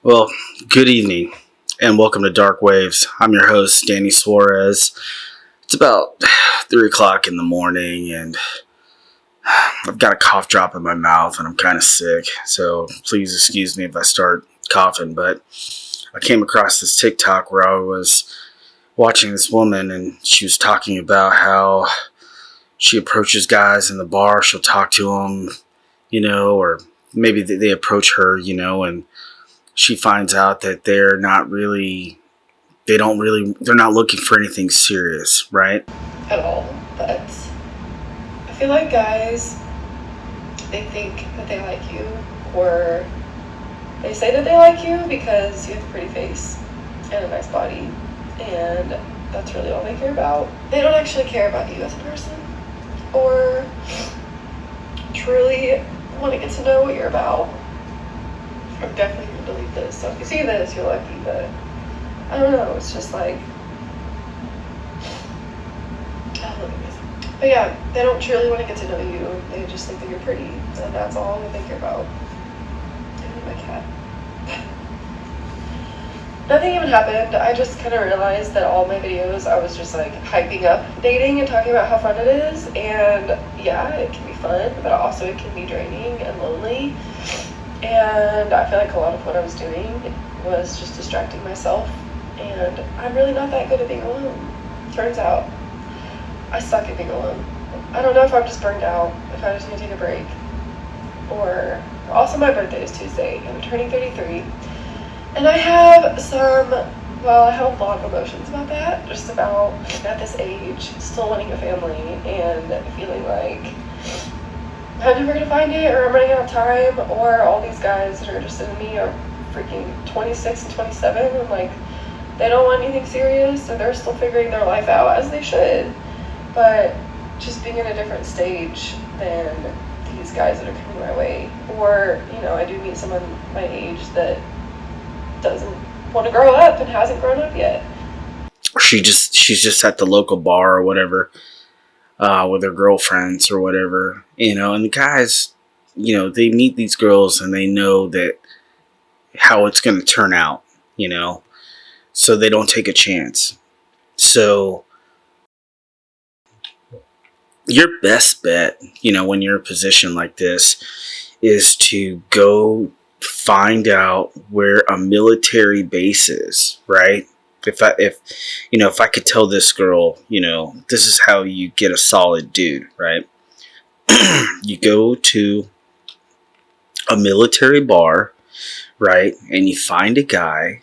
Well, good evening and welcome to Dark Waves. I'm your host, Danny Suarez. It's about 3 o'clock in the morning and I've got a cough drop in my mouth and I'm kind of sick. So please excuse me if I start coughing. But I came across this TikTok where I was watching this woman and she was talking about how she approaches guys in the bar. She'll talk to them, or maybe they approach her, and she finds out that they're not looking for anything serious, right? At all. But I feel like guys, they think that they like you, or they say that they like you because you have a pretty face and a nice body, and that's really all they care about. They don't actually care about you as a person, or truly want to get to know what you're about. I'm definitely going to delete this, so if you see this, you're lucky, but I don't know, it's just like, but yeah, they don't truly want to get to know you. They just think that you're pretty, and that's all that they care about. And my cat. Nothing even happened. I just kind of realized that all my videos, I was just like hyping up dating and talking about how fun it is. And yeah, it can be fun, but also it can be draining and lonely. And I feel like a lot of what I was doing was just distracting myself. And I'm really not that good at being alone. Turns out I suck at being alone. I don't know if I'm just burned out, if I just need to take a break. Or, also my birthday is Tuesday, and I'm turning 33. And I have I have a lot of emotions about that. Just about, at this age, still wanting a family and feeling like I'm never gonna find it, or I'm running out of time, or all these guys that are interested in me are freaking 26 and 27, and like, they don't want anything serious, and they're still figuring their life out, as they should. But just being in a different stage than these guys that are coming my way. Or, I do meet someone my age that doesn't want to grow up and hasn't grown up yet. She's just at the local bar or whatever, with her girlfriends or whatever, and the guys, they meet these girls and they know that how it's going to turn out, so they don't take a chance. So your best bet, when you're in a position like this, is to go find out where a military base is, right? If I could tell this girl, this is how you get a solid dude, right? You go to a military bar, right? And you find a guy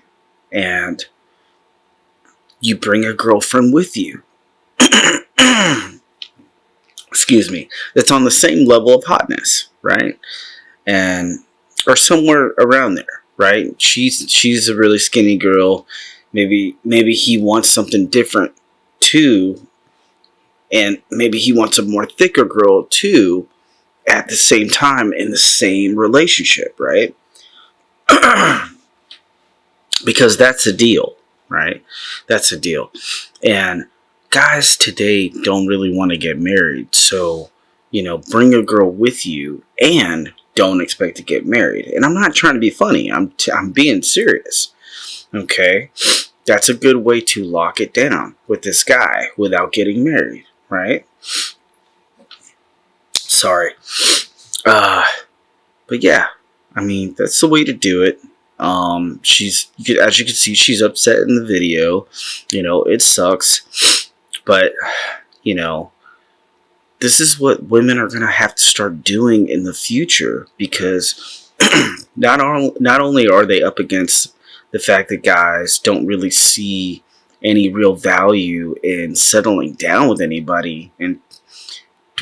and you bring a girlfriend with you. Excuse me. That's on the same level of hotness, right? And or somewhere around there, right? She's a really skinny girl. Maybe he wants something different too, and maybe he wants a more thicker girl too at the same time in the same relationship, right? Because that's a deal, right? That's a deal. And guys today don't really want to get married, so bring a girl with you and don't expect to get married. And I'm not trying to be funny. I'm being serious. Okay, that's a good way to lock it down with this guy without getting married, right? Sorry. But yeah, I mean, that's the way to do it. As you can see, she's upset in the video. It sucks, but this is what women are gonna have to start doing in the future, because not only are they up against the fact that guys don't really see any real value in settling down with anybody and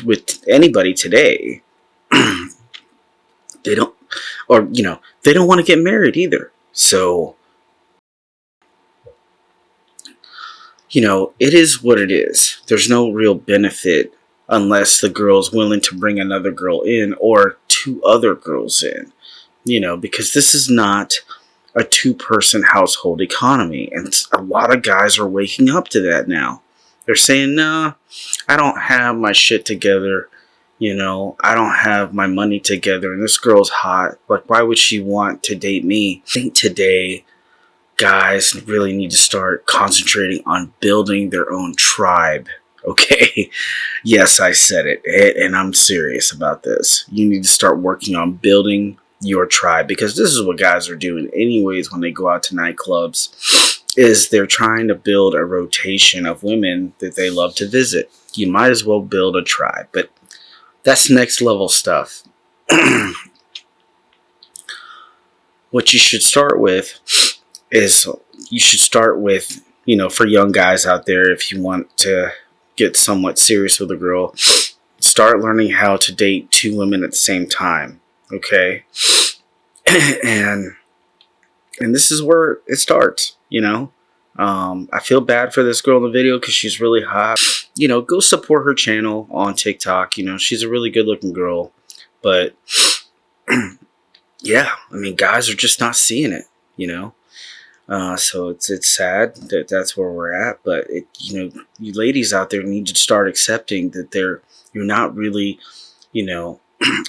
with anybody today, they don't, or they don't want to get married either. So it is what it is. There's no real benefit unless the girl's willing to bring another girl in or two other girls in, because this is not a two-person household economy. And a lot of guys are waking up to that now. They're saying, nah, I don't have my shit together. You know, I don't have my money together and this girl's hot. Like, why would she want to date me? I think today guys really need to start concentrating on building their own tribe. Okay? Yes, I said it, and I'm serious about this. You need to start working on building your tribe, because this is what guys are doing anyways when they go out to nightclubs, is they're trying to build a rotation of women that they love to visit. You might as well build a tribe, but that's next level stuff. What you should start with is, for young guys out there, if you want to get somewhat serious with a girl, start learning how to date two women at the same time. Okay? and this is where it starts, I feel bad for this girl in the video because she's really hot. Go support her channel on TikTok. She's a really good looking girl. But yeah, I mean, guys are just not seeing it, so it's sad that that's where we're at. But you ladies out there need to start accepting that you're not really,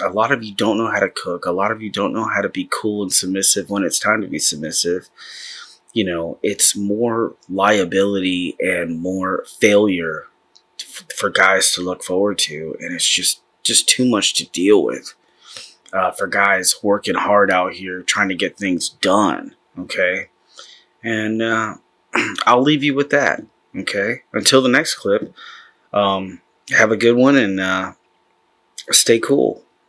a lot of you don't know how to cook. A lot of you don't know how to be cool and submissive when it's time to be submissive. It's more liability and more failure for guys to look forward to, and it's just too much to deal with for guys working hard out here trying to get things done. Okay, and I'll leave you with that. Okay, until the next clip, have a good one and stay cool.